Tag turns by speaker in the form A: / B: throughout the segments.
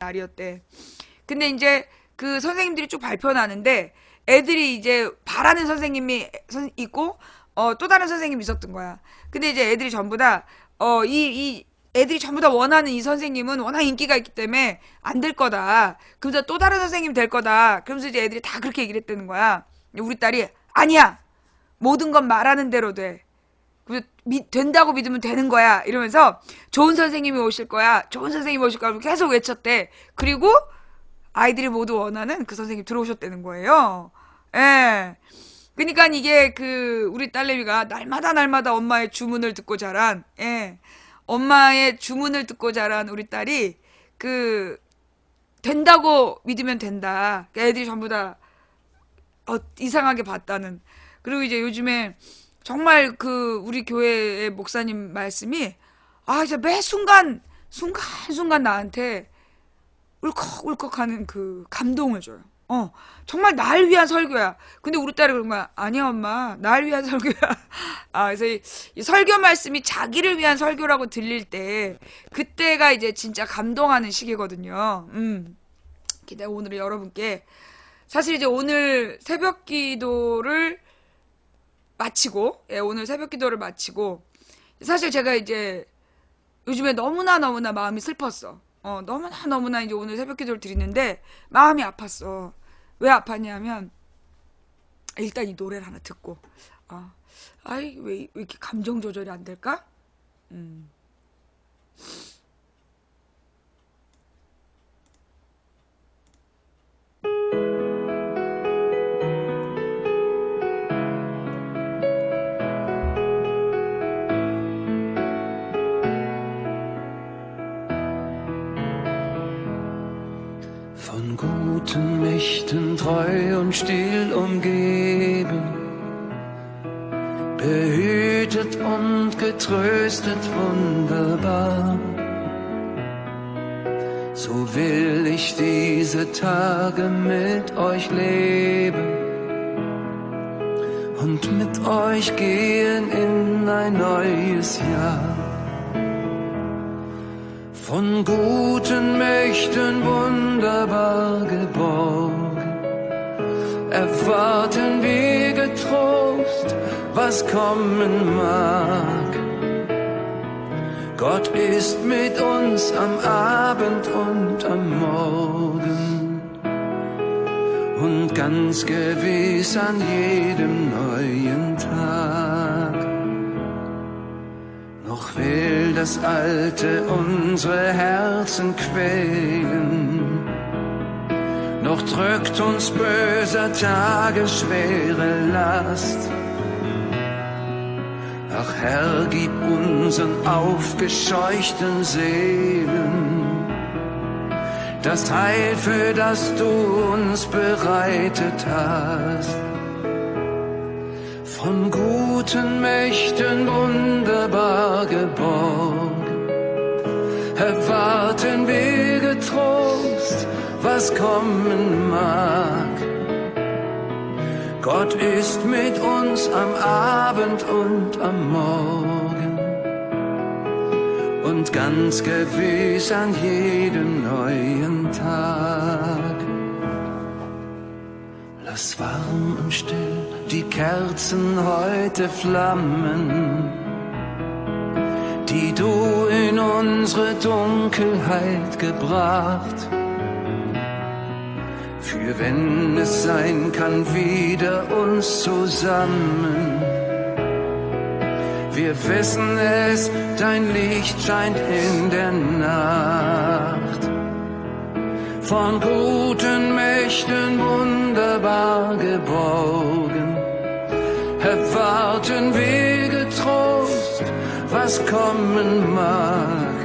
A: 날이었대. 근데 이제 그 선생님들이 쭉 발표나는데 애들이 이제 바라는 선생님이 있고 또 다른 선생님이 있었던 거야. 근데 이제 애들이 전부 다 이 애들이 전부 다 원하는 이 선생님은 워낙 인기가 있기 때문에 안 될 거다. 그래서 또 다른 선생님 될 거다. 그러면서 이제 애들이 다 그렇게 얘기를 했다는 거야. 우리 딸이 아니야. 모든 건 말하는 대로 돼. 그래서 된다고 믿으면 되는 거야. 이러면서 좋은 선생님이 오실 거야. 좋은 선생님이 오실 거야. 계속 외쳤대. 그리고 아이들이 모두 원하는 그 선생님 들어오셨다는 거예요. 예. 그러니까 이게 그 우리 딸내미가 날마다 엄마의 주문을 듣고 자란, 예. 엄마의 주문을 듣고 자란 우리 딸이 그 된다고 믿으면 된다. 그러니까 애들이 전부 다 이상하게 봤다는. 그리고 이제 요즘에 정말 그 우리 교회의 목사님 말씀이 진짜 매 순간 나한테 울컥울컥하는 그 감동을 줘요. 정말 날 위한 설교야. 근데 우리 딸이 그런 거야. 아니야, 엄마. 날 위한 설교야. 그래서 이 설교 말씀이 자기를 위한 설교라고 들릴 때, 그때가 이제 진짜 감동하는 시기거든요. 근데 오늘 여러분께, 사실 이제 오늘 새벽 기도를 마치고, 오늘 새벽 기도를 마치고, 사실 제가 이제 요즘에 너무나 마음이 슬펐어. 너무나 이제 오늘 새벽 기도를 드리는데 마음이 아팠어. 왜 아팠냐면 일단 이 노래를 하나 듣고 왜 이렇게 감정 조절이 안 될까? 음.
B: Von guten Mächten treu und still umgeben, behütet und getröstet wunderbar. So will ich diese Tage mit euch leben und mit euch gehen in ein neues Jahr. Von guten Mächten wunderbar geborgen, erwarten wir getrost, was kommen mag. Gott ist mit uns am Abend und am Morgen und ganz gewiss an jedem neuen Tag. Noch will das Alte unsere Herzen quälen, noch drückt uns böser Tage schwere Last. Ach Herr, gib unseren aufgescheuchten Seelen das Heil, für das du uns bereitet hast. Von guten Mächten wunderbar geborgen, erwarten wir getrost, was kommen mag. Gott ist mit uns am Abend und am Morgen und ganz gewiss an jedem neuen Tag. Lass warm und still die Kerzen heute flammen, die du in unsere Dunkelheit gebracht. Für wenn es sein kann, wieder uns zusammen. Wir wissen es, dein Licht scheint in der Nacht. Von guten Mächten wunderbar geborgen, erwarten wir getrost, was kommen mag.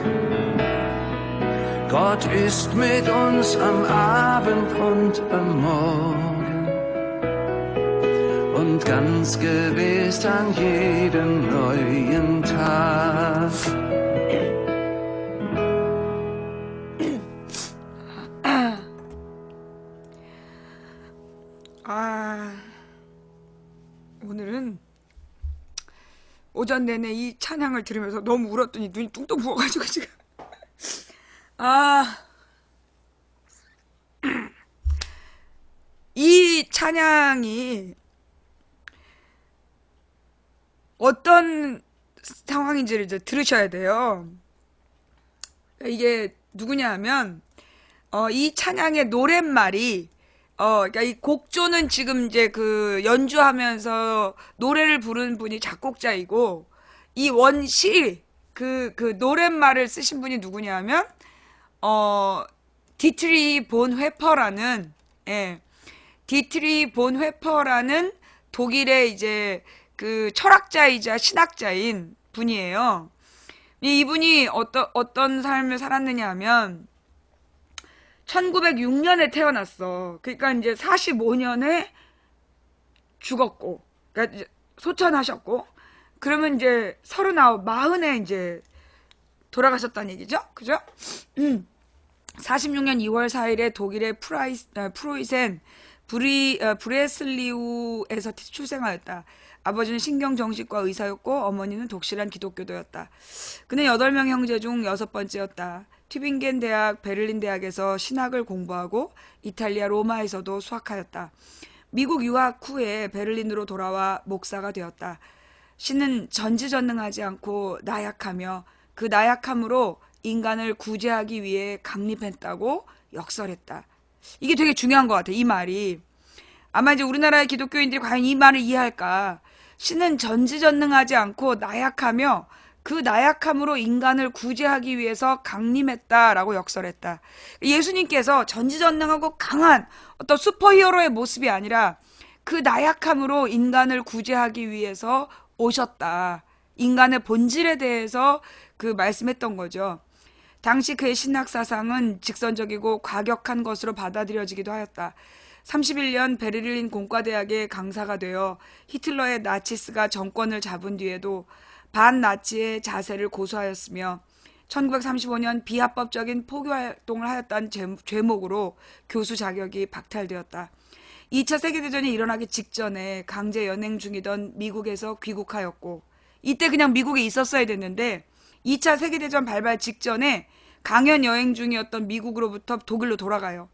B: Gott ist mit uns am Abend und am Morgen und ganz gewiss an jedem neuen Tag.
A: 오늘은 오전 내내 이 찬양을 들으면서 너무 울었더니 눈이 뚱뚱 부어가지고 지금 찬양이 어떤 상황인지를 이제 들으셔야 돼요. 이게 누구냐 하면 이 찬양의 노랫말이 그러니까 이 곡조는 지금 이제 그 연주하면서 노래를 부른 분이 작곡자이고 이 원시 그 노랫말을 쓰신 분이 누구냐 하면 디트리 본 회퍼라는 디트리 본 회퍼라는 독일의 이제 그 철학자이자 신학자인 분이에요. 이분이 어떤 삶을 살았느냐 하면 1906년에 태어났어. 그러니까 이제 45년에 죽었고, 그러니까 이제 소천하셨고, 그러면 이제 39, 40에 이제 돌아가셨다는 얘기죠? 그죠? 46년 2월 4일에 독일의 프로이센 브레슬리우에서 출생하였다. 아버지는 신경정신과 의사였고 어머니는 독실한 기독교도였다. 그는 8명 형제 중 6번째였다. 튜빙겐 대학, 베를린 대학에서 신학을 공부하고 이탈리아 로마에서도 수학하였다. 미국 유학 후에 베를린으로 돌아와 목사가 되었다. 신은 전지전능하지 않고 나약하며 그 나약함으로 인간을 구제하기 위해 강림했다고 역설했다. 이게 되게 중요한 것 같아, 이 말이. 아마 이제 우리나라의 기독교인들이 과연 이 말을 이해할까? 신은 전지전능하지 않고 나약하며 그 나약함으로 인간을 구제하기 위해서 강림했다라고 역설했다. 예수님께서 전지전능하고 강한 어떤 슈퍼히어로의 모습이 아니라 그 나약함으로 인간을 구제하기 위해서 오셨다. 인간의 본질에 대해서 그 말씀했던 거죠. 당시 그의 신학 사상은 직선적이고 과격한 것으로 받아들여지기도 하였다. 31년 베를린 공과대학의 강사가 되어 히틀러의 나치스가 정권을 잡은 뒤에도 반나치의 자세를 고수하였으며 1935년 비합법적인 포교활동을 하였다는 죄목으로 교수 자격이 박탈되었다. 2차 세계대전이 일어나기 직전에 강제 연행 중이던 미국에서 귀국하였고 이때 그냥 미국에 있었어야 됐는데 2차 세계대전 발발 직전에 강연 여행 중이었던 미국으로부터 독일로 돌아가요.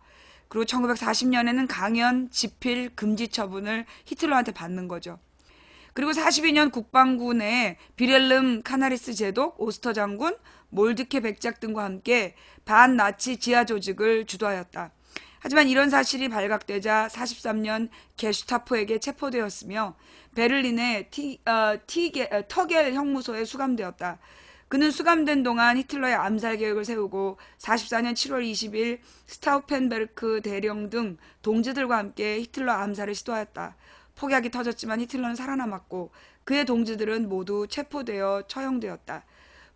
A: 그리고 1940년에는 강연, 집필, 금지 처분을 히틀러한테 받는 거죠. 그리고 42년 국방군의 비렐름 카나리스 제독, 오스터 장군, 몰드케 백작 등과 함께 반나치 지하 조직을 주도하였다. 하지만 이런 사실이 발각되자 43년 게슈타포에게 체포되었으며 베를린의 터겔 형무소에 수감되었다. 그는 수감된 동안 히틀러의 암살 계획을 세우고 44년 7월 20일 스타우펜베르크 대령 등 동지들과 함께 히틀러 암살을 시도하였다. 폭약이 터졌지만 히틀러는 살아남았고 그의 동지들은 모두 체포되어 처형되었다.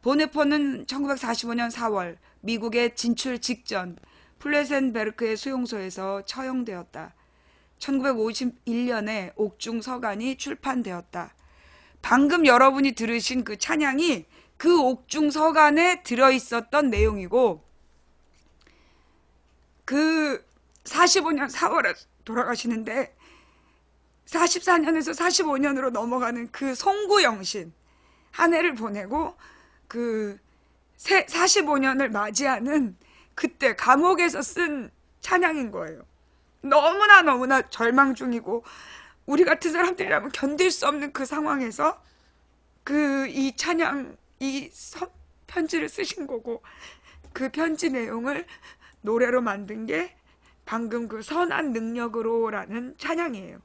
A: 보네포는 1945년 4월 미국에 진출 직전 플레센베르크의 수용소에서 처형되었다. 1951년에 옥중 서간이 출판되었다. 방금 여러분이 들으신 그 찬양이 그 옥중 서간에 들어있었던 내용이고 그 45년 4월에 돌아가시는데 44년에서 45년으로 넘어가는 그 송구영신 한 해를 보내고 그 45년을 맞이하는 그때 감옥에서 쓴 찬양인 거예요. 너무나 절망 중이고 우리 같은 사람들이라면 견딜 수 없는 그 상황에서 그 이 찬양 이 편지를 쓰신 거고 그 편지 내용을 노래로 만든 게 방금 그 선한 능력으로라는 찬양이에요.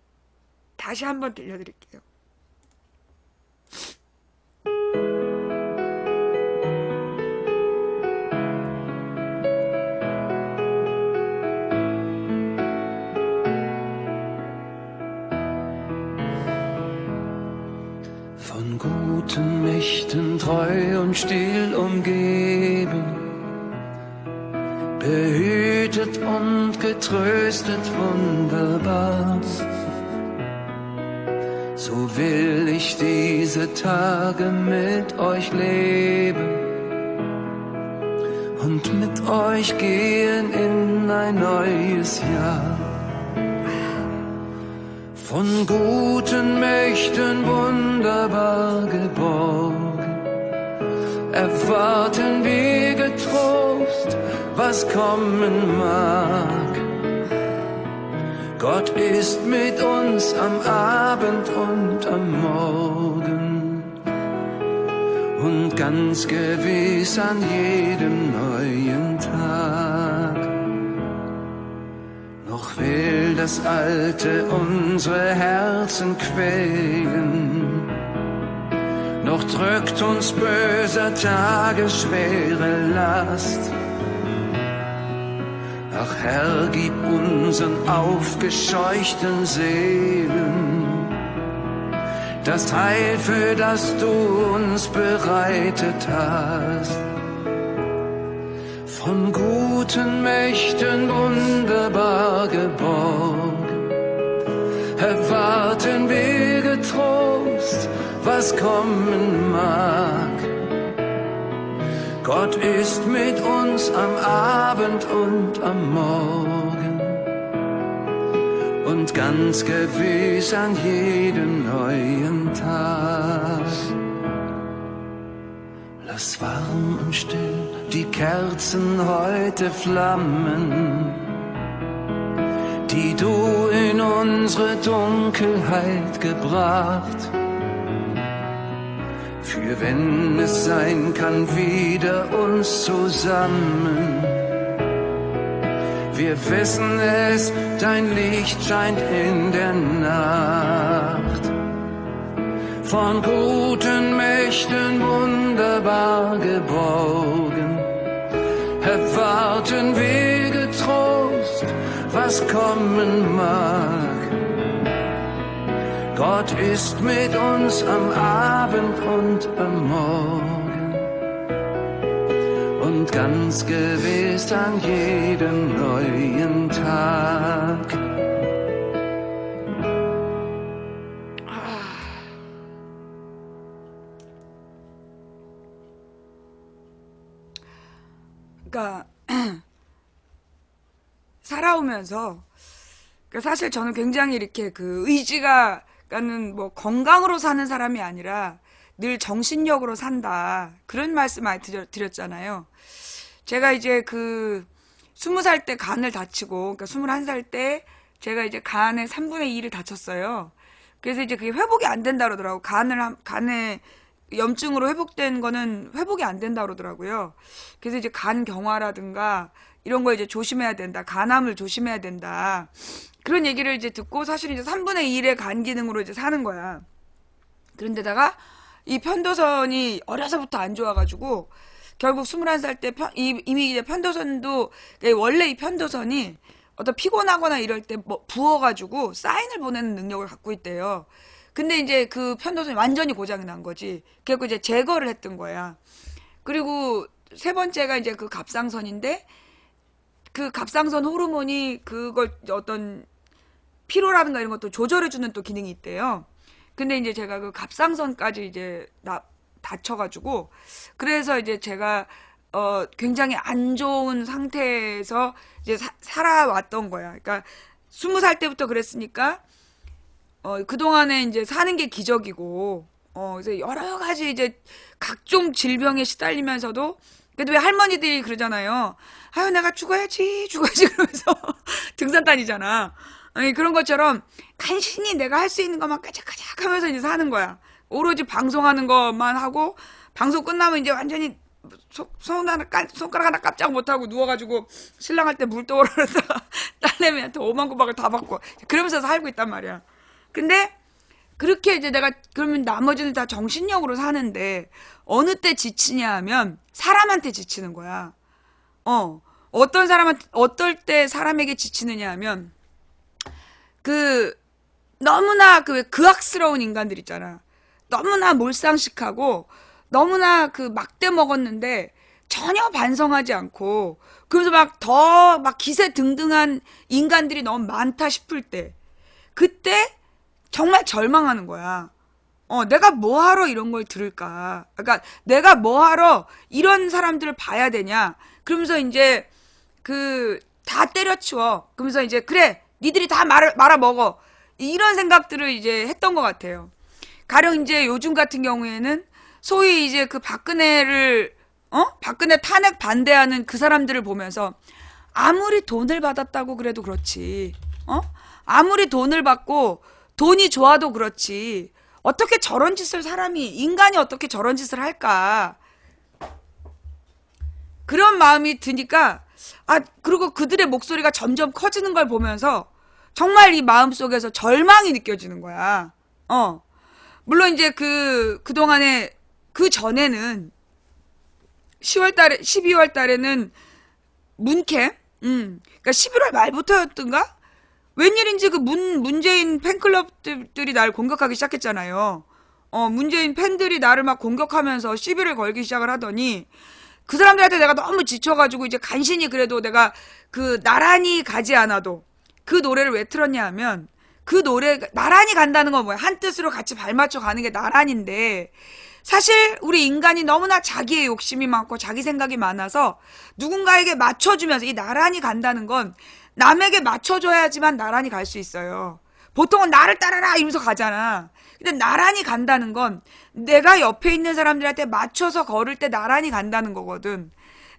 A: 다시 한번 들려드릴게요.
B: Von guten Mächten treu und still umgeben, behütet und getröstet wunderbar. So will ich diese Tage mit euch leben und mit euch gehen in ein neues Jahr. Von guten Mächten wunderbar geborgen, erwarten wir getrost, was kommen mag. Gott Gott ist mit uns am Abend und am Morgen und ganz gewiss an jedem neuen Tag. Noch will das Alte unsere Herzen quälen, noch drückt uns böser Tage schwere Last. Ach Herr, gib unseren aufgescheuchten Seelen das Heil, für das du uns bereitet hast. Von guten Mächten wunderbar geborgen, erwarten wir getrost, was kommen mag. Gott ist mit uns am Abend und am Morgen und ganz gewiss an jedem neuen Tag. Lass warm und still die Kerzen heute flammen, die du in unsere Dunkelheit gebracht. Für wenn es sein kann, wieder uns zusammen. Wir wissen es, dein Licht scheint in der Nacht. Von guten Mächten wunderbar geborgen, erwarten wir getrost, was kommen mag. Gott ist mit uns am Abend und am Morgen und ganz gewiss an jedem neuen Tag.
A: 그러니까 살아오면서 사실 저는 굉장히 이렇게 그 의지가 그러니까는 뭐 건강으로 사는 사람이 아니라 늘 정신력으로 산다. 그런 말씀 많이 드렸잖아요. 제가 이제 그 20살 때 간을 다치고, 그러니까 21살 때 제가 이제 간의 3분의 2를 다쳤어요. 그래서 이제 그게 회복이 안 된다 그러더라고. 간에 염증으로 회복된 거는 회복이 안 된다 그러더라고요. 그래서 이제 간 경화라든가 이런 거 이제 조심해야 된다. 간암을 조심해야 된다. 그런 얘기를 이제 듣고 사실 이제 3분의 1의 간 기능으로 이제 사는 거야. 그런데다가 이 편도선이 어려서부터 안 좋아가지고 결국 21살 때 이미 이제 편도선도 원래 이 편도선이 어떤 피곤하거나 이럴 때 뭐 부어가지고 사인을 보내는 능력을 갖고 있대요. 근데 이제 그 편도선이 완전히 고장이 난 거지. 그래서 이제 제거를 했던 거야. 그리고 세 번째가 이제 그 갑상선인데 그 갑상선 호르몬이 그걸 어떤 피로라든가 이런 것도 조절해주는 또 기능이 있대요. 근데 이제 제가 그 갑상선까지 이제 다쳐가지고 그래서 이제 제가 굉장히 안 좋은 상태에서 이제 살아왔던 거야. 그러니까 20살 때부터 그랬으니까 그동안에 이제 사는 게 기적이고 그래서 여러 가지 이제 각종 질병에 시달리면서도 그래도 왜 할머니들이 그러잖아요. 아유 내가 죽어야지 그러면서 등산 다니잖아. 아니, 그런 것처럼 간신히 내가 할 수 있는 것만 까작까작 하면서 이제 사는 거야. 오로지 방송하는 것만 하고 방송 끝나면 이제 완전히 손가락 하나 깜짝 못하고 누워가지고 신랑한테 물 떠오르다 딸내미한테 5만 구박을 다 받고 그러면서 살고 있단 말이야. 근데 그렇게 이제 내가 그러면 나머지는 다 정신력으로 사는데 어느 때 지치냐 하면 사람한테 지치는 거야. 어떤 사람한테 어떨 때 사람에게 지치느냐 하면 너무나 극악스러운 인간들 있잖아. 너무나 몰상식하고 너무나 막대 먹었는데 전혀 반성하지 않고 그래서 막 기세 등등한 인간들이 너무 많다 싶을 때 그때 정말 절망하는 거야. 내가 뭐하러 이런 걸 들을까? 그러니까 내가 뭐하러 이런 사람들을 봐야 되냐? 그러면서 이제 다 때려치워. 그러면서 이제 그래 니들이 다 말아 먹어. 이런 생각들을 이제 했던 것 같아요. 가령 이제 요즘 같은 경우에는 소위 이제 박근혜 탄핵 반대하는 그 사람들을 보면서 아무리 돈을 받았다고 그래도 그렇지. 아무리 돈을 받고 돈이 좋아도 그렇지. 어떻게 저런 짓을 인간이 어떻게 저런 짓을 할까? 그런 마음이 드니까, 그리고 그들의 목소리가 점점 커지는 걸 보면서 정말 이 마음 속에서 절망이 느껴지는 거야. 물론 이제 그동안에, 그 전에는 12월 달에는 문캠? 그러니까 11월 말부터였던가? 웬일인지 문재인 팬클럽들이 날 공격하기 시작했잖아요. 문재인 팬들이 나를 막 공격하면서 시비를 걸기 시작을 하더니, 그 사람들한테 내가 너무 지쳐가지고 이제 간신히 그래도 내가 나란히 가지 않아도 그 노래를 왜 틀었냐 하면, 그 노래, 나란히 간다는 건 뭐야? 한 뜻으로 같이 발맞춰 가는 게 나란인데, 사실 우리 인간이 너무나 자기의 욕심이 많고 자기 생각이 많아서 누군가에게 맞춰주면서, 이 나란히 간다는 건 남에게 맞춰줘야지만 나란히 갈 수 있어요. 보통은 나를 따라라 이러면서 가잖아. 근데 나란히 간다는 건 내가 옆에 있는 사람들한테 맞춰서 걸을 때 나란히 간다는 거거든.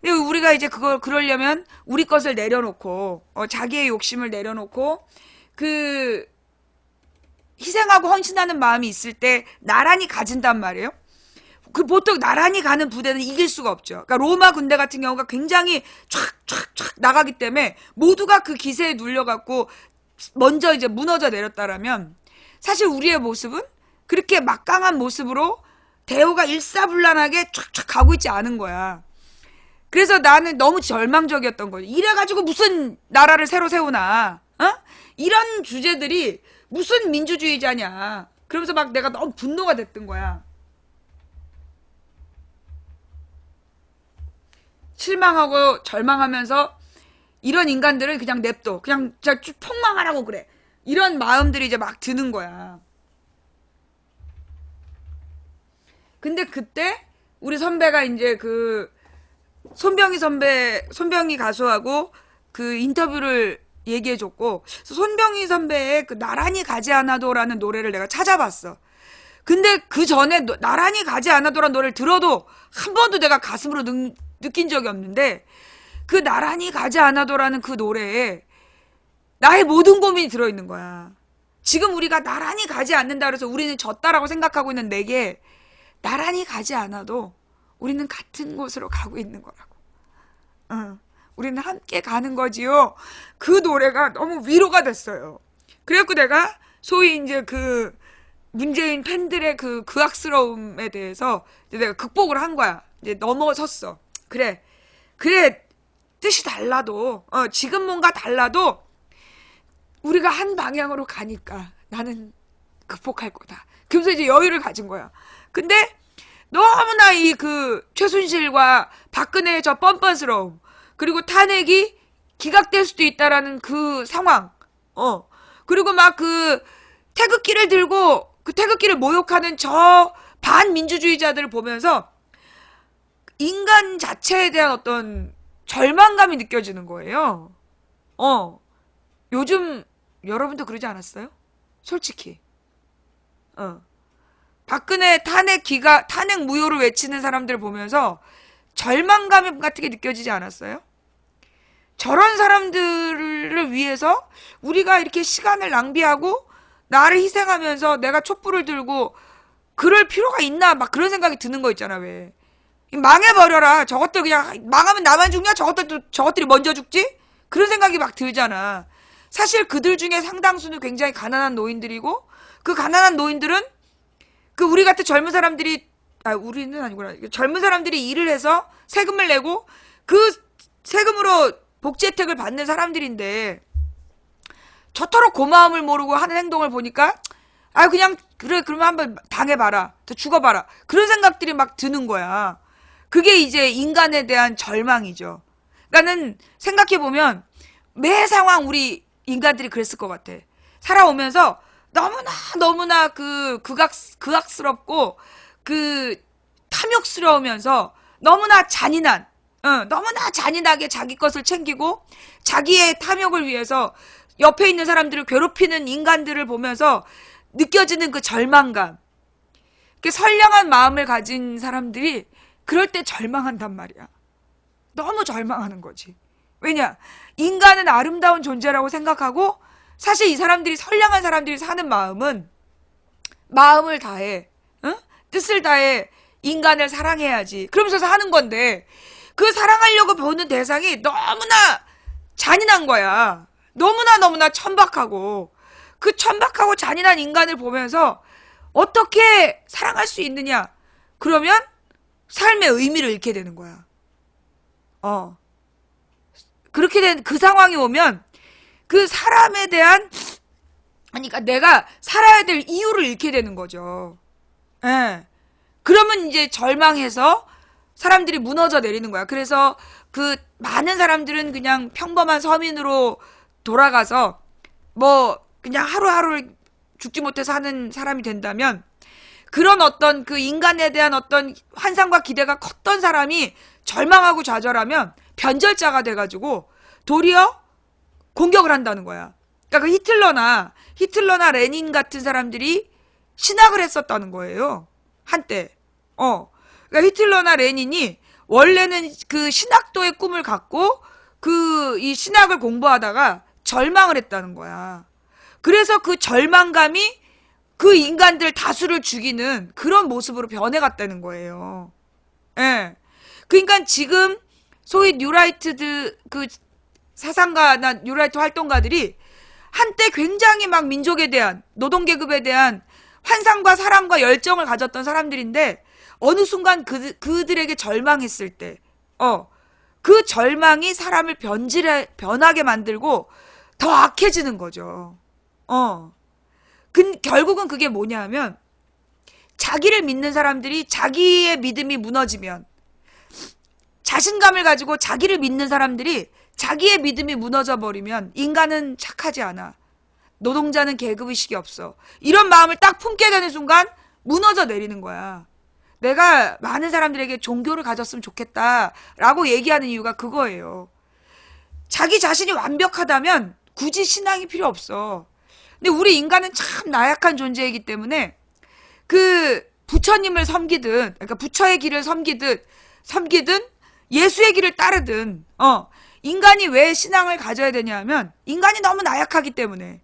A: 근데 우리가 이제 그러려면 우리 것을 내려놓고, 자기의 욕심을 내려놓고, 희생하고 헌신하는 마음이 있을 때 나란히 가진단 말이에요. 보통 나란히 가는 부대는 이길 수가 없죠. 그러니까 로마 군대 같은 경우가 굉장히 촥촥촥 나가기 때문에 모두가 그 기세에 눌려갖고 먼저 이제 무너져 내렸다라면, 사실 우리의 모습은 그렇게 막강한 모습으로 대우가 일사불란하게 촥촥 가고 있지 않은 거야. 그래서 나는 너무 절망적이었던 거지. 이래가지고 무슨 나라를 새로 세우나, 이런 주제들이 무슨 민주주의자냐. 그러면서 막 내가 너무 분노가 됐던 거야. 실망하고 절망하면서 이런 인간들을 그냥 냅둬. 그냥 폭망하라고 그래. 이런 마음들이 이제 막 드는 거야. 근데 그때 우리 선배가 이제 손병희 가수하고 인터뷰를 얘기해줬고, 손병희 선배의 나란히 가지 않아도라는 노래를 내가 찾아봤어. 근데 그 전에 나란히 가지 않아도라는 노래를 들어도 한 번도 내가 가슴으로 느낀 적이 없는데, 그 나란히 가지 않아도라는 그 노래에 나의 모든 고민이 들어있는 거야. 지금 우리가 나란히 가지 않는다 그래서 우리는 졌다라고 생각하고 있는 내게, 나란히 가지 않아도 우리는 같은 곳으로 가고 있는 거라고. 우리는 함께 가는 거지요. 그 노래가 너무 위로가 됐어요. 그래갖고 내가 소위 이제 문재인 팬들의 극악스러움에 대해서 이제 내가 극복을 한 거야. 이제 넘어섰어. 그래. 뜻이 달라도, 지금 뭔가 달라도 우리가 한 방향으로 가니까 나는 극복할 거다. 그러면서 이제 여유를 가진 거야. 근데 너무나 최순실과 박근혜의 저 뻔뻔스러움, 그리고 탄핵이 기각될 수도 있다라는 그 상황, 그리고 막 태극기를 들고 태극기를 모욕하는 저 반민주주의자들을 보면서 인간 자체에 대한 어떤 절망감이 느껴지는 거예요. 요즘 여러분도 그러지 않았어요? 솔직히. 박근혜 탄핵 무효를 외치는 사람들을 보면서 절망감 같은 게 느껴지지 않았어요? 저런 사람들을 위해서 우리가 이렇게 시간을 낭비하고 나를 희생하면서 내가 촛불을 들고 그럴 필요가 있나, 막 그런 생각이 드는 거 있잖아. 왜 망해버려라, 저것들 그냥 망하면 나만 죽냐, 저것들이 먼저 죽지, 그런 생각이 막 들잖아. 사실 그들 중에 상당수는 굉장히 가난한 노인들이고, 그 가난한 노인들은 우리 같은 젊은 사람들이, 우리는 아니구나, 젊은 사람들이 일을 해서 세금을 내고 그 세금으로 복지 혜택을 받는 사람들인데, 저토록 고마움을 모르고 하는 행동을 보니까 그냥 그래, 그러면 한번 당해봐라, 더 죽어봐라, 그런 생각들이 막 드는 거야. 그게 이제 인간에 대한 절망이죠. 그러니까는 생각해보면 매 상황 우리 인간들이 그랬을 것 같아. 살아오면서 너무나 극악스럽고 탐욕스러우면서 너무나 잔인하게 자기 것을 챙기고 자기의 탐욕을 위해서 옆에 있는 사람들을 괴롭히는 인간들을 보면서 느껴지는 그 절망감. 선량한 마음을 가진 사람들이 그럴 때 절망한단 말이야. 너무 절망하는 거지. 왜냐? 인간은 아름다운 존재라고 생각하고 사실 이 사람들이, 선량한 사람들이 사는 마음은 마음을 다해, 응? 뜻을 다해 인간을 사랑해야지, 그러면서 하는 건데, 그 사랑하려고 보는 대상이 너무나 잔인한 거야. 너무나 천박하고, 그 천박하고 잔인한 인간을 보면서 어떻게 사랑할 수 있느냐? 그러면 삶의 의미를 잃게 되는 거야. 그렇게 된 그 상황이 오면 그 사람에 대한, 그러니까 내가 살아야 될 이유를 잃게 되는 거죠. 예. 그러면 이제 절망해서 사람들이 무너져 내리는 거야. 그래서 그 많은 사람들은 그냥 평범한 서민으로 돌아가서 뭐 그냥 하루하루를 죽지 못해 사는 사람이 된다면, 그런 어떤 그 인간에 대한 어떤 환상과 기대가 컸던 사람이 절망하고 좌절하면 변절자가 돼가지고 도리어 공격을 한다는 거야. 그러니까 그 히틀러나 레닌 같은 사람들이 신학을 했었다는 거예요. 한때. 그러니까 히틀러나 레닌이 원래는 그 신학도의 꿈을 갖고 그 이 신학을 공부하다가 절망을 했다는 거야. 그래서 그 절망감이 그 인간들 다수를 죽이는 그런 모습으로 변해갔다는 거예요. 예. 그러니까 지금 소위 뉴라이트드 그 사상가나 뉴라이트 활동가들이 한때 굉장히 막 민족에 대한, 노동계급에 대한 환상과 사랑과 열정을 가졌던 사람들인데, 어느 순간 그들에게 절망했을 때, 그 절망이 사람을 변하게 만들고 더 악해지는 거죠. 결국은 그게 뭐냐 하면, 자기를 믿는 사람들이 자기의 믿음이 무너지면, 자신감을 가지고 자기를 믿는 사람들이 자기의 믿음이 무너져 버리면 인간은 착하지 않아. 노동자는 계급의식이 없어. 이런 마음을 딱 품게 되는 순간 무너져 내리는 거야. 내가 많은 사람들에게 종교를 가졌으면 좋겠다라고 얘기하는 이유가 그거예요. 자기 자신이 완벽하다면 굳이 신앙이 필요 없어. 근데 우리 인간은 참 나약한 존재이기 때문에 그 부처님을 섬기든, 그러니까 부처의 길을 섬기든 예수의 길을 따르든, 인간이 왜 신앙을 가져야 되냐 하면, 인간이 너무 나약하기 때문에,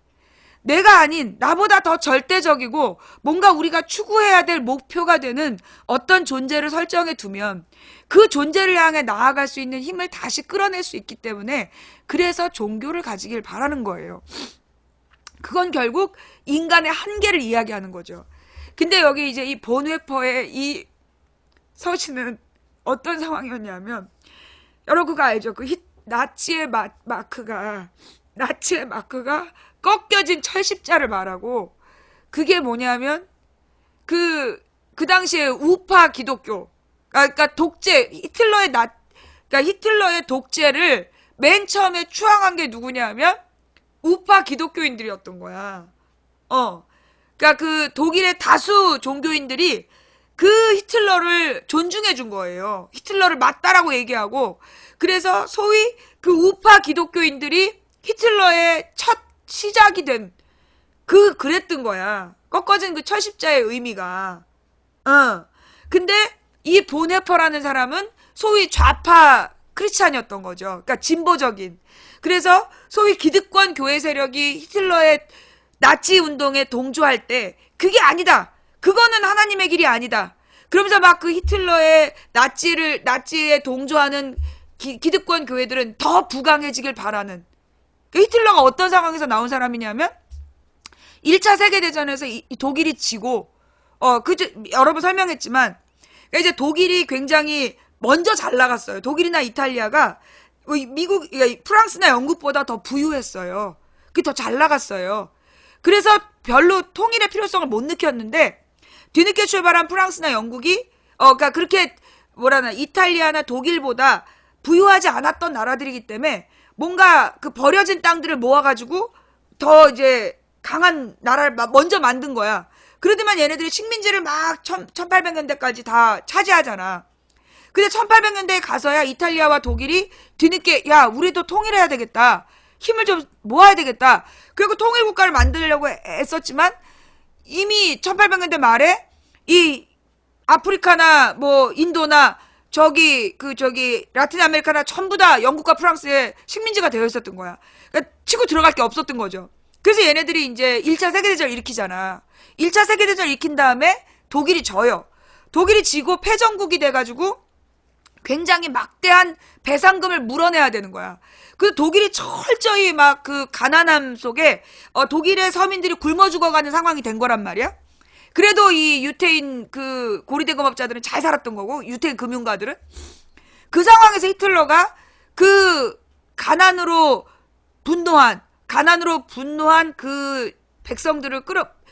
A: 내가 아닌 나보다 더 절대적이고 뭔가 우리가 추구해야 될 목표가 되는 어떤 존재를 설정해 두면 그 존재를 향해 나아갈 수 있는 힘을 다시 끌어낼 수 있기 때문에, 그래서 종교를 가지길 바라는 거예요. 그건 결국 인간의 한계를 이야기하는 거죠. 근데 여기 이제 이 본웨퍼의 이 서신은 어떤 상황이었냐면, 여러분 그거 알죠? 그 나치의 마크가 꺾여진 철십자를 말하고, 그게 뭐냐면 그 당시에 우파 기독교, 그러니까 독재, 그러니까 히틀러의 독재를 맨 처음에 추앙한 게 누구냐면 우파 기독교인들이었던 거야. 그러니까 그 독일의 다수 종교인들이 그 히틀러를 존중해 준 거예요. 히틀러를 맞다라고 얘기하고, 그래서 소위 그 우파 기독교인들이 히틀러의 첫 시작이 된 그랬던 거야. 꺾어진 그 철십자의 의미가. 근데 이 본헤퍼라는 사람은 소위 좌파 크리스찬이었던 거죠. 그러니까 진보적인. 그래서 소위 기득권 교회 세력이 히틀러의 나치 운동에 동조할 때 그게 아니다. 그거는 하나님의 길이 아니다. 그러면서 막 그 히틀러의 나치에 동조하는 기득권 교회들은 더 부강해지길 바라는. 그 히틀러가 어떤 상황에서 나온 사람이냐면 1차 세계대전에서 이 독일이 지고, 여러 번 설명했지만, 그러니까 이제 독일이 굉장히 먼저 잘 나갔어요. 독일이나 이탈리아가 프랑스나 영국보다 더 부유했어요. 그게 더 잘 나갔어요. 그래서 별로 통일의 필요성을 못 느꼈는데, 뒤늦게 출발한 프랑스나 영국이, 그러니까 그렇게 이탈리아나 독일보다 부유하지 않았던 나라들이기 때문에 뭔가 그 버려진 땅들을 모아가지고 더 이제 강한 나라를 먼저 만든 거야. 그러더만 얘네들이 식민지를 막 1800년대까지 다 차지하잖아. 근데 1800년대에 가서야 이탈리아와 독일이 뒤늦게, 야, 우리도 통일해야 되겠다. 힘을 좀 모아야 되겠다. 그리고 통일국가를 만들려고 애썼지만 이미 1800년대 말에 이 아프리카나 뭐 인도나 저기 라틴 아메리카나 전부 다 영국과 프랑스의 식민지가 되어 있었던 거야. 그러니까 치고 들어갈 게 없었던 거죠. 그래서 얘네들이 이제 1차 세계대전을 일으키잖아. 1차 세계대전을 일으킨 다음에 독일이 져요. 독일이 지고 패전국이 돼가지고 굉장히 막대한 배상금을 물어내야 되는 거야. 그 독일이 철저히 막 그 가난함 속에 독일의 서민들이 굶어 죽어가는 상황이 된 거란 말이야. 그래도 이 유태인 그 고리대금업자들은 잘 살았던 거고, 유태인 금융가들은. 그 상황에서 히틀러가 그 가난으로 분노한 그 백성들을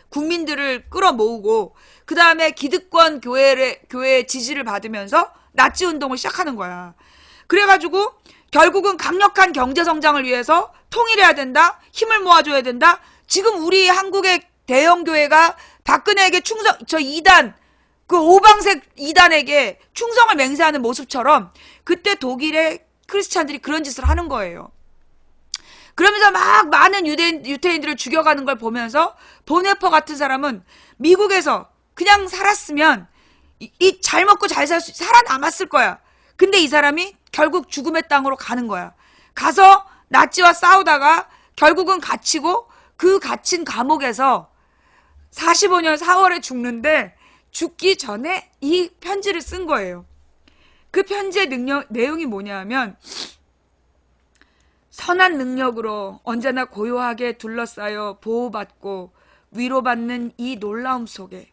A: 국민들을 끌어모으고, 그 다음에 기득권 교회의 지지를 받으면서 나치 운동을 시작하는 거야. 그래가지고 결국은 강력한 경제 성장을 위해서 통일해야 된다, 힘을 모아줘야 된다. 지금 우리 한국의 대형 교회가 박근혜에게 충성, 저 2단, 그 오방색 2단에게 충성을 맹세하는 모습처럼 그때 독일의 크리스찬들이 그런 짓을 하는 거예요. 그러면서 막 많은 유태인들을 죽여가는 걸 보면서 보네퍼 같은 사람은 미국에서 그냥 살았으면 이 잘 먹고 잘 살아남았을 거야. 근데 이 사람이 결국 죽음의 땅으로 가는 거야. 가서 나치와 싸우다가 결국은 갇히고, 그 갇힌 감옥에서 45년 4월에 죽는데, 죽기 전에 이 편지를 쓴 거예요. 그 편지의 내용이 뭐냐면, 선한 능력으로 언제나 고요하게 둘러싸여 보호받고 위로받는 이 놀라움 속에,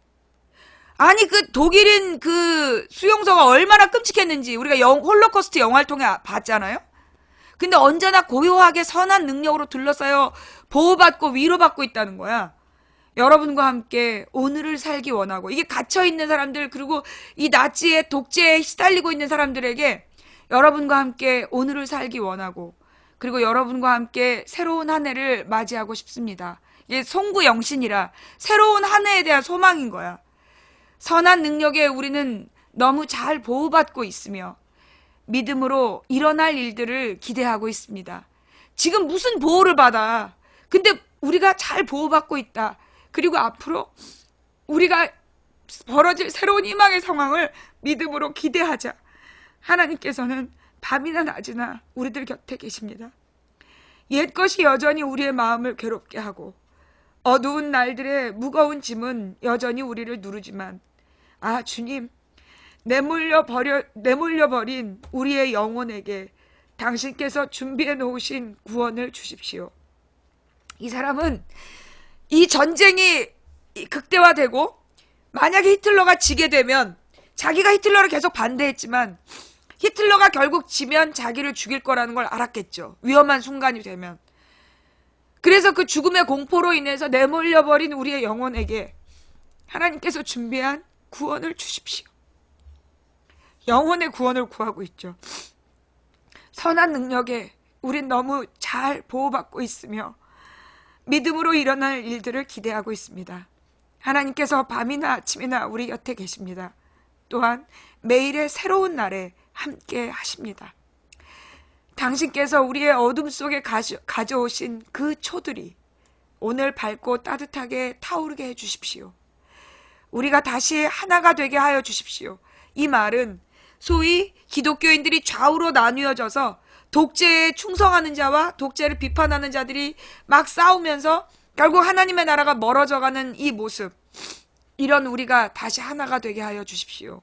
A: 아니 그 독일인 그 수용소가 얼마나 끔찍했는지 우리가 홀로코스트 영화를 통해 봤잖아요. 근데 언제나 고요하게 선한 능력으로 둘러싸여 보호받고 위로받고 있다는 거야. 여러분과 함께 오늘을 살기 원하고, 이게 갇혀있는 사람들, 그리고 이 나치의 독재에 시달리고 있는 사람들에게 여러분과 함께 오늘을 살기 원하고, 그리고 여러분과 함께 새로운 한 해를 맞이하고 싶습니다. 이게 송구영신이라 새로운 한 해에 대한 소망인 거야. 선한 능력에 우리는 너무 잘 보호받고 있으며 믿음으로 일어날 일들을 기대하고 있습니다. 지금 무슨 보호를 받아? 근데 우리가 잘 보호받고 있다. 그리고 앞으로 우리가 벌어질 새로운 희망의 상황을 믿음으로 기대하자. 하나님께서는 밤이나 낮이나 우리들 곁에 계십니다. 옛것이 여전히 우리의 마음을 괴롭게 하고 어두운 날들의 무거운 짐은 여전히 우리를 누르지만, 아 주님, 내몰려버린 우리의 영혼에게 당신께서 준비해 놓으신 구원을 주십시오. 이 사람은 이 전쟁이 극대화되고 만약에 히틀러가 지게 되면, 자기가 히틀러를 계속 반대했지만 히틀러가 결국 지면 자기를 죽일 거라는 걸 알았겠죠. 위험한 순간이 되면. 그래서 그 죽음의 공포로 인해서 내몰려버린 우리의 영혼에게 하나님께서 준비한 구원을 주십시오. 영혼의 구원을 구하고 있죠. 선한 능력에 우린 너무 잘 보호받고 있으며 믿음으로 일어날 일들을 기대하고 있습니다. 하나님께서 밤이나 아침이나 우리 곁에 계십니다. 또한 매일의 새로운 날에 함께 하십니다. 당신께서 우리의 어둠 속에 가져오신 그 초들이 오늘 밝고 따뜻하게 타오르게 해주십시오. 우리가 다시 하나가 되게 하여 주십시오. 이 말은 소위 기독교인들이 좌우로 나뉘어져서 독재에 충성하는 자와 독재를 비판하는 자들이 막 싸우면서 결국 하나님의 나라가 멀어져가는 이 모습, 이런 우리가 다시 하나가 되게 하여 주십시오.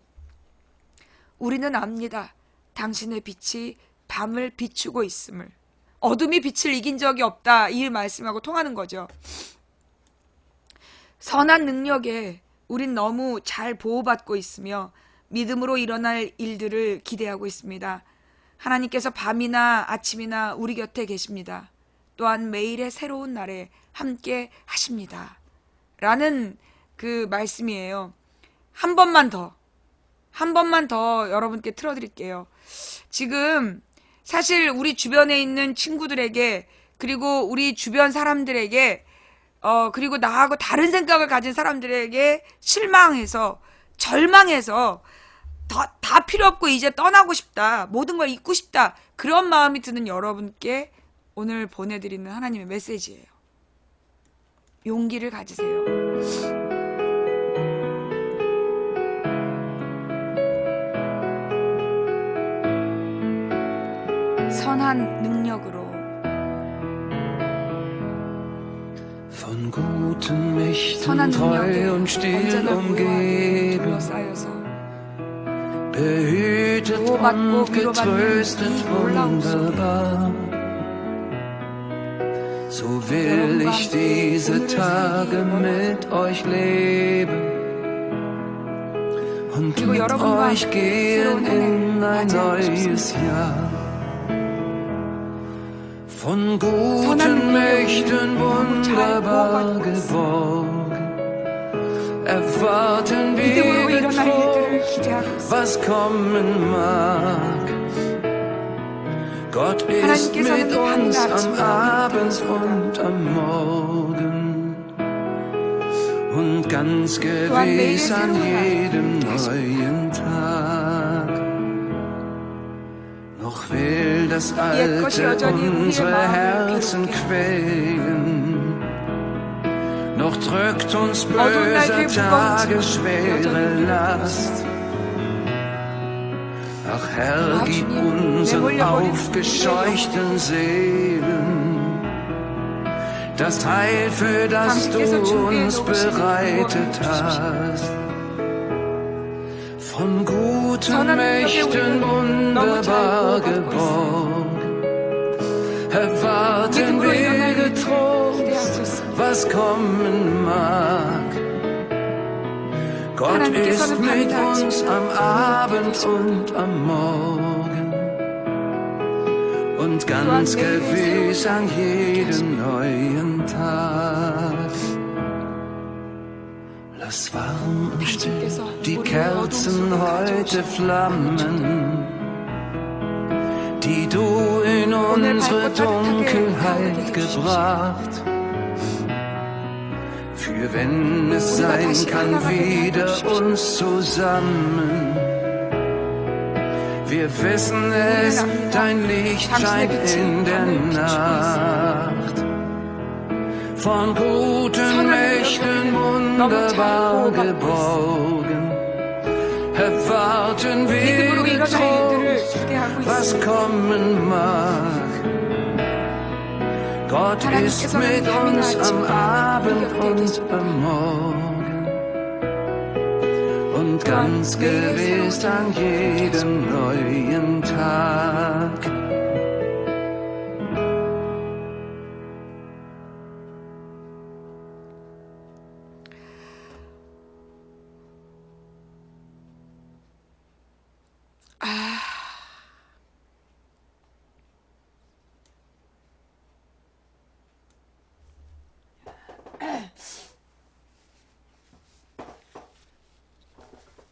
A: 우리는 압니다. 당신의 빛이 밤을 비추고 있음을. 어둠이 빛을 이긴 적이 없다, 이 말씀하고 통하는 거죠. 선한 능력에 우린 너무 잘 보호받고 있으며 믿음으로 일어날 일들을 기대하고 있습니다. 하나님께서 밤이나 아침이나 우리 곁에 계십니다. 또한 매일의 새로운 날에 함께 하십니다. 라는 그 말씀이에요. 한 번만 더 여러분께 틀어드릴게요. 지금 사실 우리 주변에 있는 친구들에게, 그리고 우리 주변 사람들에게, 그리고 나하고 다른 생각을 가진 사람들에게 실망해서, 절망해서 다 필요 없고 이제 떠나고 싶다, 모든 걸 잊고 싶다, 그런 마음이 드는 여러분께 오늘 보내드리는 하나님의 메시지예요. 용기를 가지세요. 선한 능력으로
B: von guten Mächten
A: 선한
B: treu
A: 능력에
B: und still
A: 언제나
B: umgeben,
A: 둘러싸여서
B: behütet
A: 보호받고
B: und
A: 위로받는
B: getröstet
A: 이 놀라움 속에
B: wunderbar. So will
A: 여러분과
B: ich
A: 함께
B: diese
A: 오늘을
B: Tage
A: 살기
B: mit euch leben und
A: 그리고
B: mit
A: 여러분과
B: euch
A: 함께
B: gehen
A: 새로운 한 해를
B: in ein
A: 맞이하고
B: neues
A: 싶습니다.
B: Jahr. Von
A: 선한
B: guten
A: 능력에
B: Mächten
A: 오늘 너무 잘
B: wunderbar
A: 보호받고 있습니다.
B: geborgen, erwarten
A: 믿음으로
B: wir
A: 일어날 일들을
B: getrost,
A: 기대하고 있습니다.
B: was kommen mag. Gott ist mit uns am Abend und am Morgen und ganz gewiss an jedem neuen Tag. Noch will das Alte unsere Herzen quälen, noch drückt uns böser Tage schwere Last. Ach Herr, gib unseren aufgescheuchten Seelen das Heil, für das du uns bereitet hast. Von guten Mächten wunderbar geborgen, erwarten wir getrost, was kommen mag. Gott ist mit uns am Abend und am Morgen und ganz gewiss an jedem neuen Tag. Lass warm und still die Kerzen heute flammen, die du in unsere Dunkelheit gebracht. Für wenn es sein kann, wieder uns zusammen. Wir wissen es, dein Licht scheint in der Nacht. Von guten Mächten wunderbar geborgen, erwarten wir getrost, was kommen mag. Gott ist mit uns am Abend und am Morgen und ganz gewiss an jedem neuen Tag.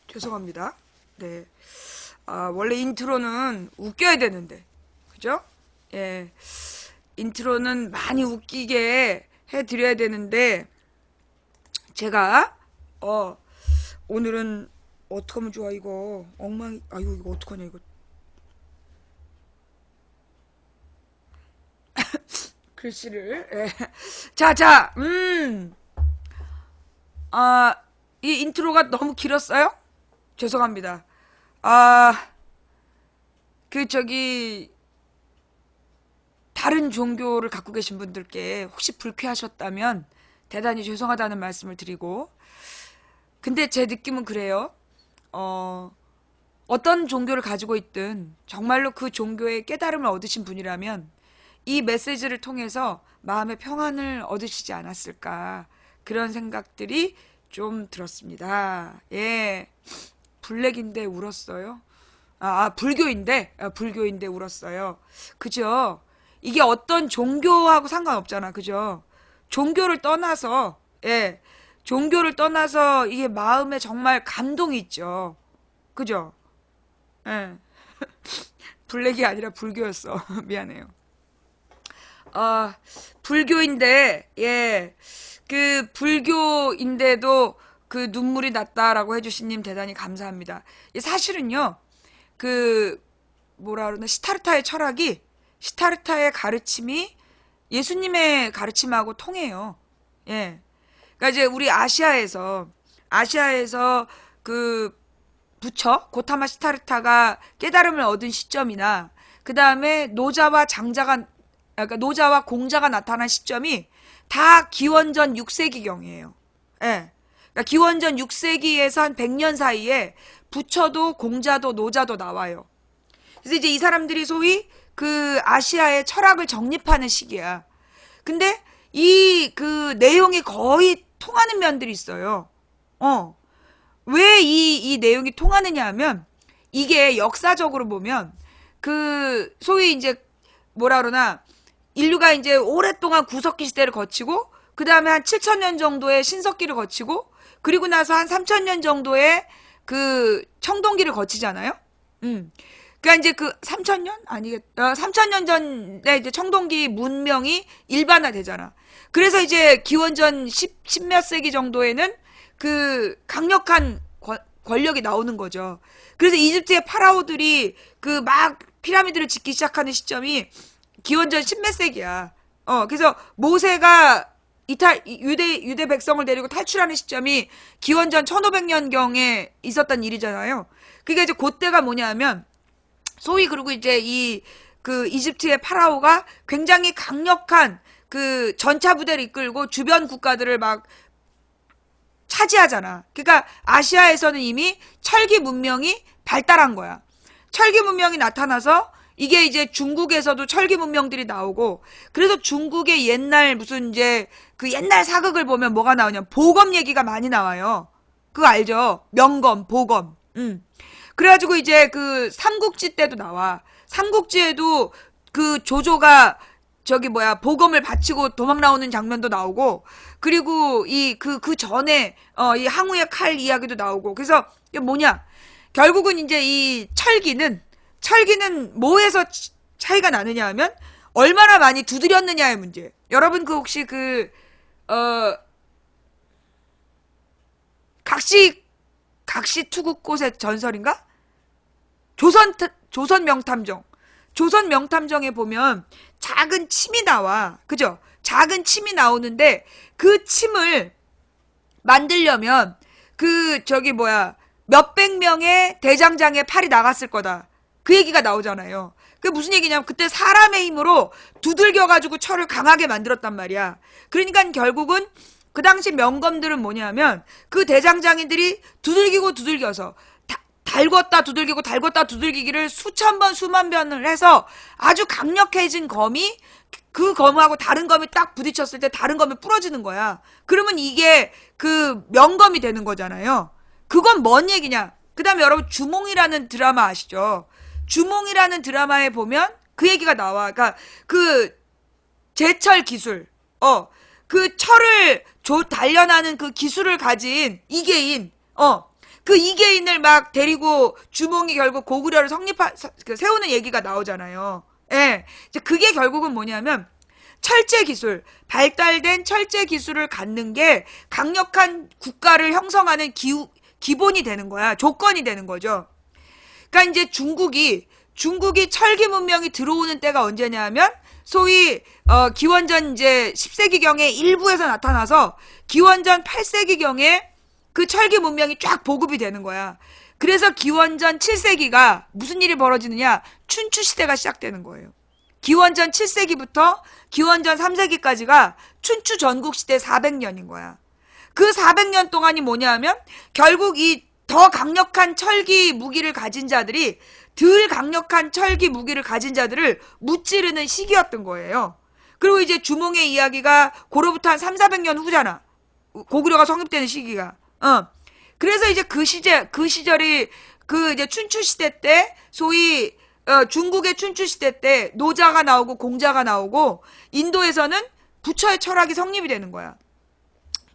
A: 죄송합니다. 네. 원래 인트로는 웃겨야 되는데, 그죠? 예. 인트로는 많이 웃기게 해드려야 되는데, 제가, 오늘은, 어떡하면 좋아, 이거. 아유, 이거 어떡하냐, 이거. 글씨를, 예. 자, 이 인트로가 너무 길었어요? 죄송합니다. 다른 종교를 갖고 계신 분들께 혹시 불쾌하셨다면 대단히 죄송하다는 말씀을 드리고, 근데 제 느낌은 그래요. 어떤 종교를 가지고 있든 정말로 그 종교의 깨달음을 얻으신 분이라면 이 메시지를 통해서 마음의 평안을 얻으시지 않았을까, 그런 생각들이 좀 들었습니다. 예. 블랙인데 울었어요. 불교인데 울었어요. 그죠? 이게 어떤 종교하고 상관없잖아. 그죠? 종교를 떠나서, 예. 종교를 떠나서 이게 마음에 정말 감동이 있죠. 그죠? 예. 블랙이 아니라 불교였어. 미안해요. 불교인데, 예. 그 불교인데도 그 눈물이 났다라고 해주신님 대단히 감사합니다. 사실은요, 시타르타의 철학이, 시타르타의 가르침이 예수님의 가르침하고 통해요. 예. 그러니까 이제 우리 아시아에서 그 부처, 고타마 시타르타가 깨달음을 얻은 시점이나, 그 다음에 노자와 장자가 그러니까 노자와 공자가 나타난 시점이 다 기원전 6세기경이에요. 예. 그러니까 기원전 6세기에서 한 100년 사이에 부처도 공자도 노자도 나와요. 그래서 이제 이 사람들이 소위 그 아시아의 철학을 정립하는 시기야. 근데 이 그 내용이 거의 통하는 면들이 있어요. 왜 이 내용이 통하느냐 하면 이게 역사적으로 보면 그 소위 이제 뭐라 그러나 인류가 이제 오랫동안 구석기 시대를 거치고 그 다음에 한 7,000년 정도의 신석기를 거치고 그리고 나서 한 3,000년 정도의 그 청동기를 거치잖아요. 그러니까 이제 그 3,000년 아니겠다. 3,000년 전에 이제 청동기 문명이 일반화되잖아. 그래서 이제 기원전 10몇 세기 정도에는 그 강력한 권력이 나오는 거죠. 그래서 이집트의 파라오들이 그 막 피라미드를 짓기 시작하는 시점이 기원전 10몇 세기야. 그래서 모세가 유대 백성을 데리고 탈출하는 시점이 기원전 1500년경에 있었던 일이잖아요. 그게 이제 그때가 뭐냐면 소위 그리고 이제 그 이집트의 파라오가 굉장히 강력한 그 전차 부대를 이끌고 주변 국가들을 막 차지하잖아. 그러니까 아시아에서는 이미 철기 문명이 발달한 거야. 철기 문명이 나타나서 이게 이제 중국에서도 철기 문명들이 나오고 그래서 중국의 옛날 무슨 이제 그 옛날 사극을 보면 뭐가 나오냐면 보검 얘기가 많이 나와요. 그거 알죠? 명검, 보검. 그래가지고 이제 그 삼국지 때도 나와. 삼국지에도 그 조조가 저기 뭐야 보검을 바치고 도망 나오는 장면도 나오고 그리고 그 전에 이 항우의 칼 이야기도 나오고 그래서 이게 뭐냐 결국은 이제 이 철기는 뭐에서 차이가 나느냐 하면 얼마나 많이 두드렸느냐의 문제. 여러분 그 혹시 각시 투국꽃의 전설인가? 조선 명탐정. 조선 명탐정에 보면 작은 침이 나와. 그죠? 작은 침이 나오는데 그 침을 만들려면 몇백 명의 대장장의 팔이 나갔을 거다. 그 얘기가 나오잖아요. 그게 무슨 얘기냐면 그때 사람의 힘으로 두들겨가지고 철을 강하게 만들었단 말이야. 그러니까 결국은 그 당시 명검들은 뭐냐면 그 대장장이들이 두들겨서 달궜다 두들기기를 수천 번 수만 번을 해서 아주 강력해진 검이 그 검하고 다른 검이 딱 부딪혔을 때 다른 검이 부러지는 거야. 그러면 이게 그 명검이 되는 거잖아요. 그건 뭔 얘기냐? 그 다음에 여러분 주몽이라는 드라마 아시죠? 주몽이라는 드라마에 보면 그 얘기가 나와. 그러니까 그 제철 기술, 그 철을 단련하는 그 기술을 가진 이계인, 그 이계인을 막 데리고 주몽이 결국 고구려를 세우는 얘기가 나오잖아요. 예. 이제 그게 결국은 뭐냐면 철제 기술, 발달된 철제 기술을 갖는 게 강력한 국가를 형성하는 기본이 되는 거야. 조건이 되는 거죠. 그러니까 이제 중국이 철기 문명이 들어오는 때가 언제냐면 소위 기원전 이제 10세기경에 일부에서 나타나서 기원전 8세기경에 그 철기 문명이 쫙 보급이 되는 거야. 그래서 기원전 7세기가 무슨 일이 벌어지느냐? 춘추 시대가 시작되는 거예요. 기원전 7세기부터 기원전 3세기까지가 춘추 전국 시대 400년인 거야. 그 400년 동안이 뭐냐면 결국 이 더 강력한 철기 무기를 가진 자들이 덜 강력한 철기 무기를 가진 자들을 무찌르는 시기였던 거예요. 그리고 이제 주몽의 이야기가 고로부터 한 3,400년 후잖아. 고구려가 성립되는 시기가. 그래서 이제 그 시절이 그 이제 춘추 시대 때 소위 중국의 춘추 시대 때 노자가 나오고 공자가 나오고 인도에서는 부처의 철학이 성립이 되는 거야.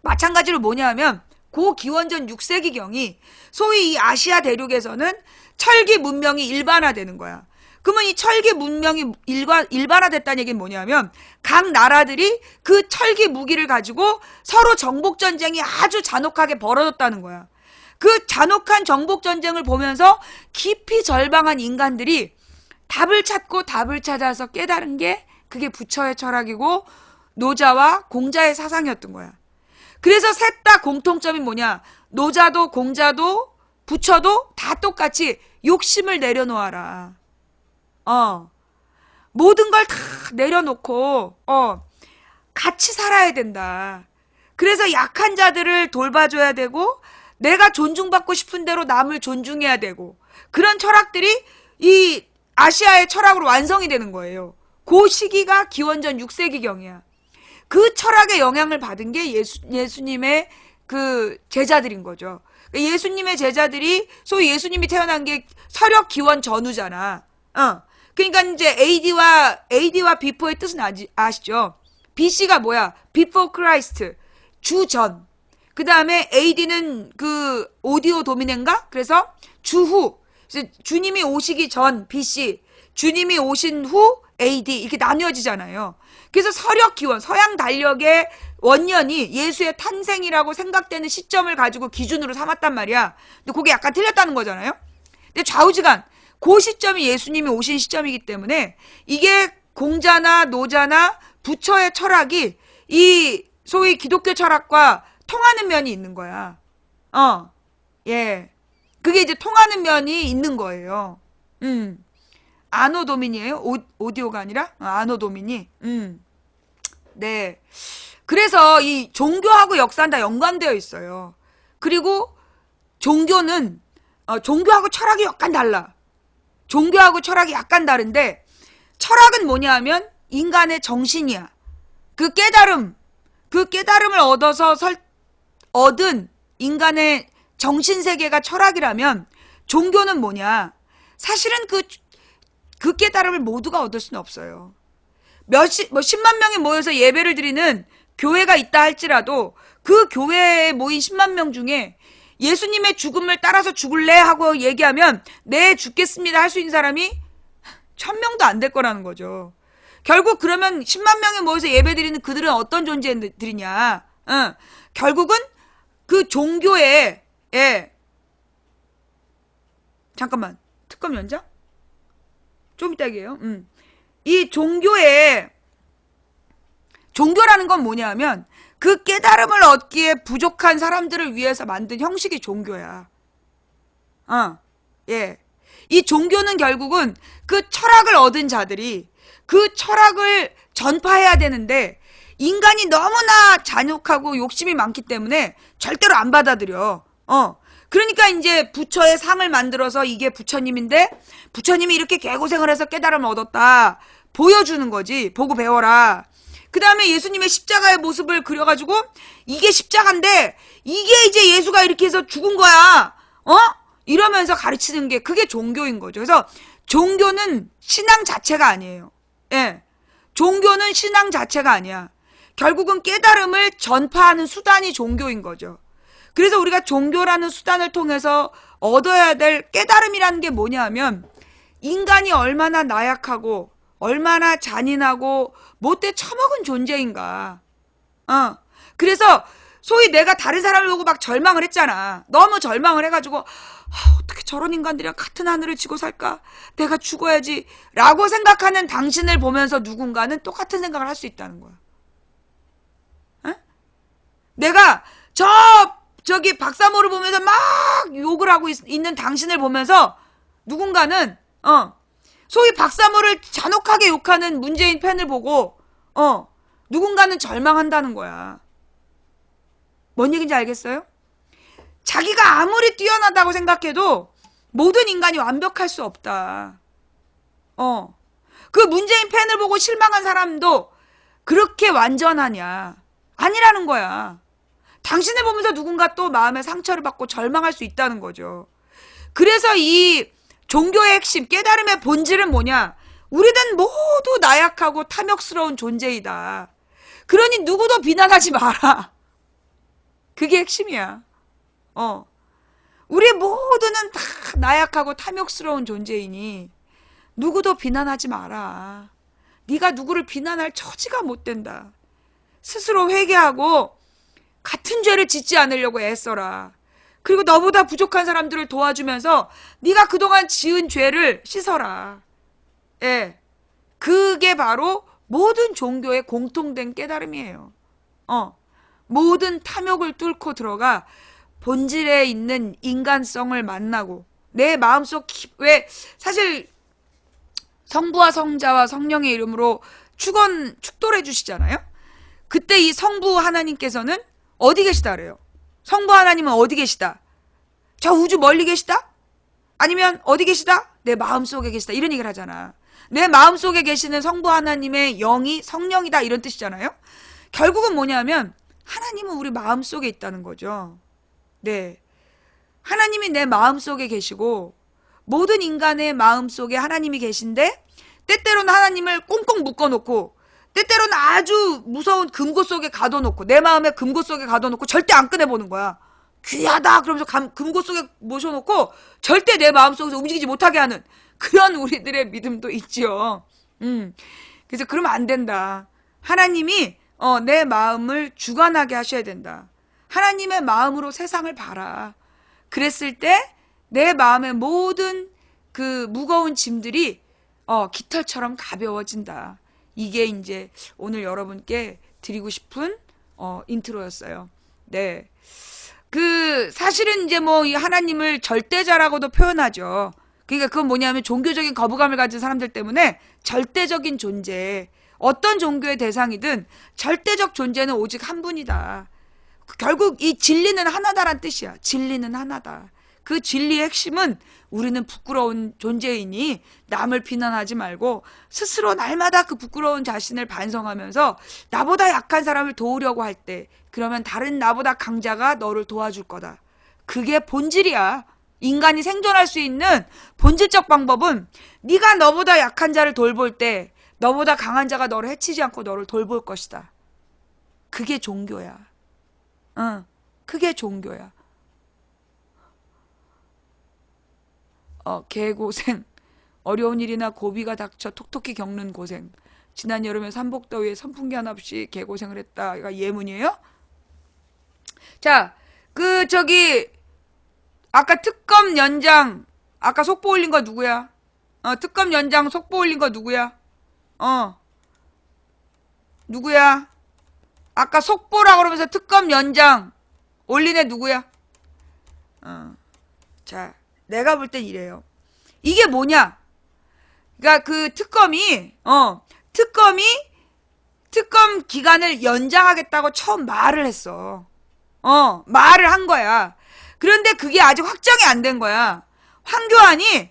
A: 마찬가지로 뭐냐면 고 기원전 6세기경이 소위 이 아시아 대륙에서는 철기 문명이 일반화되는 거야. 그러면 이 철기 문명이 일반화됐다는 얘기는 뭐냐면 각 나라들이 그 철기 무기를 가지고 서로 정복 전쟁이 아주 잔혹하게 벌어졌다는 거야. 그 잔혹한 정복 전쟁을 보면서 깊이 절망한 인간들이 답을 찾아서 깨달은 게 그게 부처의 철학이고 노자와 공자의 사상이었던 거야. 그래서 셋 다 공통점이 뭐냐? 노자도 공자도 부처도 다 똑같이 욕심을 내려놓아라. 모든 걸 다 내려놓고 같이 살아야 된다. 그래서 약한 자들을 돌봐줘야 되고 내가 존중받고 싶은 대로 남을 존중해야 되고 그런 철학들이 이 아시아의 철학으로 완성이 되는 거예요. 그 시기가 기원전 6세기경이야. 그 철학의 영향을 받은 게 예수님의 그 제자들인 거죠. 예수님의 제자들이 소위 예수님이 태어난 게 서력 기원 전후잖아. 그러니까 이제 AD와 before의 뜻은 아시죠? BC가 뭐야? Before Christ. 주전. 그 다음에 AD는 그 오디오 도미넨가? 그래서 주후. 주님이 오시기 전 BC. 주님이 오신 후 AD. 이렇게 나뉘어지잖아요. 그래서 서력 기원, 서양 달력의 원년이 예수의 탄생이라고 생각되는 시점을 가지고 기준으로 삼았단 말이야. 근데 그게 약간 틀렸다는 거잖아요. 근데 좌우지간 그 시점이 예수님이 오신 시점이기 때문에 이게 공자나 노자나 부처의 철학이 이 소위 기독교 철학과 통하는 면이 있는 거야. 예. 그게 이제 통하는 면이 있는 거예요. 아노 도미니예요? 오디오가 아니라? 아노 도미니. 네. 그래서 이 종교하고 역사는 다 연관되어 있어요. 그리고 종교는 종교하고 철학이 약간 달라. 종교하고 철학이 약간 다른데 철학은 뭐냐 하면 인간의 정신이야. 그 깨달음을 얻어서 얻은 인간의 정신세계가 철학이라면 종교는 뭐냐? 사실은 그 깨달음을 모두가 얻을 수는 없어요. 10만 명이 모여서 예배를 드리는 교회가 있다 할지라도 그 교회에 모인 10만 명 중에 예수님의 죽음을 따라서 죽을래? 하고 얘기하면 네 죽겠습니다 할 수 있는 사람이 1000명도 안 될 거라는 거죠. 결국 그러면 10만 명이 모여서 예배 드리는 그들은 어떤 존재들이냐? 결국은 그 종교에 잠깐만 특검 연장? 좀 이따 얘기해요. 이 종교라는 건 뭐냐 하면 그 깨달음을 얻기에 부족한 사람들을 위해서 만든 형식이 종교야. 예. 이 종교는 결국은 그 철학을 얻은 자들이 그 철학을 전파해야 되는데 인간이 너무나 잔혹하고 욕심이 많기 때문에 절대로 안 받아들여. 그러니까 이제 부처의 상을 만들어서 이게 부처님인데 부처님이 이렇게 개고생을 해서 깨달음을 얻었다. 보여주는 거지. 보고 배워라. 그 다음에 예수님의 십자가의 모습을 그려가지고 이게 십자가인데 이게 이제 예수가 이렇게 해서 죽은 거야. 이러면서 가르치는 게 그게 종교인 거죠. 그래서 종교는 신앙 자체가 아니에요. 예. 종교는 신앙 자체가 아니야. 결국은 깨달음을 전파하는 수단이 종교인 거죠. 그래서 우리가 종교라는 수단을 통해서 얻어야 될 깨달음이라는 게 뭐냐 하면 인간이 얼마나 나약하고 얼마나 잔인하고 못돼 처먹은 존재인가. 그래서 소위 내가 다른 사람을 보고 막 절망을 했잖아. 너무 절망을 해가지고 어떻게 저런 인간들이랑 같은 하늘을 지고 살까? 내가 죽어야지 라고 생각하는 당신을 보면서 누군가는 똑같은 생각을 할 수 있다는 거야. 내가 저기 박사모를 보면서 막 욕을 하고 있는 당신을 보면서 누군가는 소위 박사모를 잔혹하게 욕하는 문재인 팬을 보고 누군가는 절망한다는 거야. 뭔 얘기인지 알겠어요? 자기가 아무리 뛰어나다고 생각해도 모든 인간이 완벽할 수 없다. 그 문재인 팬을 보고 실망한 사람도 그렇게 완전하냐? 아니라는 거야. 당신을 보면서 누군가 또 마음에 상처를 받고 절망할 수 있다는 거죠. 그래서 이 종교의 핵심, 깨달음의 본질은 뭐냐? 우리는 모두 나약하고 탐욕스러운 존재이다. 그러니 누구도 비난하지 마라. 그게 핵심이야. 우리 모두는 다 나약하고 탐욕스러운 존재이니 누구도 비난하지 마라. 네가 누구를 비난할 처지가 못 된다. 스스로 회개하고 같은 죄를 짓지 않으려고 애써라. 그리고 너보다 부족한 사람들을 도와주면서 네가 그동안 지은 죄를 씻어라. 예, 그게 바로 모든 종교의 공통된 깨달음이에요. 모든 탐욕을 뚫고 들어가 본질에 있는 인간성을 만나고 내 마음속 왜 사실 성부와 성자와 성령의 이름으로 축도를 해주시잖아요. 그때 이 성부 하나님께서는 어디 계시다 그래요? 성부 하나님은 어디 계시다? 저 우주 멀리 계시다? 아니면 어디 계시다? 내 마음속에 계시다. 이런 얘기를 하잖아. 내 마음속에 계시는 성부 하나님의 영이 성령이다. 이런 뜻이잖아요. 결국은 뭐냐면 하나님은 우리 마음속에 있다는 거죠. 네. 하나님이 내 마음속에 계시고 모든 인간의 마음속에 하나님이 계신데 때때로는 하나님을 꽁꽁 묶어놓고 때때로는 아주 무서운 금고 속에 가둬놓고 내 마음에 금고 속에 가둬놓고 절대 안 꺼내보는 거야. 귀하다 그러면서 금고 속에 모셔놓고 절대 내 마음속에서 움직이지 못하게 하는 그런 우리들의 믿음도 있지요. 그래서 그러면 안 된다. 하나님이 내 마음을 주관하게 하셔야 된다. 하나님의 마음으로 세상을 봐라. 그랬을 때 내 마음의 모든 그 무거운 짐들이 깃털처럼 가벼워진다. 이게 이제 오늘 여러분께 드리고 싶은 인트로였어요. 네. 사실은 이제 뭐 이 하나님을 절대자라고도 표현하죠. 그러니까 그건 뭐냐면 종교적인 거부감을 가진 사람들 때문에 절대적인 존재, 어떤 종교의 대상이든 절대적 존재는 오직 한 분이다. 결국 이 진리는 하나다란 뜻이야. 진리는 하나다. 그 진리의 핵심은 우리는 부끄러운 존재이니 남을 비난하지 말고 스스로 날마다 그 부끄러운 자신을 반성하면서 나보다 약한 사람을 도우려고 할 때 그러면 다른 나보다 강자가 너를 도와줄 거다. 그게 본질이야. 인간이 생존할 수 있는 본질적 방법은 네가 너보다 약한 자를 돌볼 때 너보다 강한 자가 너를 해치지 않고 너를 돌볼 것이다. 그게 종교야. 그게 종교야. 개고생. 어려운 일이나 고비가 닥쳐 톡톡히 겪는 고생. 지난 여름에 삼복더위에 선풍기 하나 없이 개고생을 했다. 이거 예문이에요? 자, 아까 특검 연장, 아까 속보 올린 거 누구야? 특검 연장 속보 올린 거 누구야? 누구야? 아까 속보라 그러면서 특검 연장 올린 애 누구야? 자, 내가 볼 땐 이래요. 이게 뭐냐? 그러니까 그 특검 기간을 연장하겠다고 처음 말을 했어. 말을 한 거야. 그런데 그게 아직 확정이 안 된 거야. 황교안이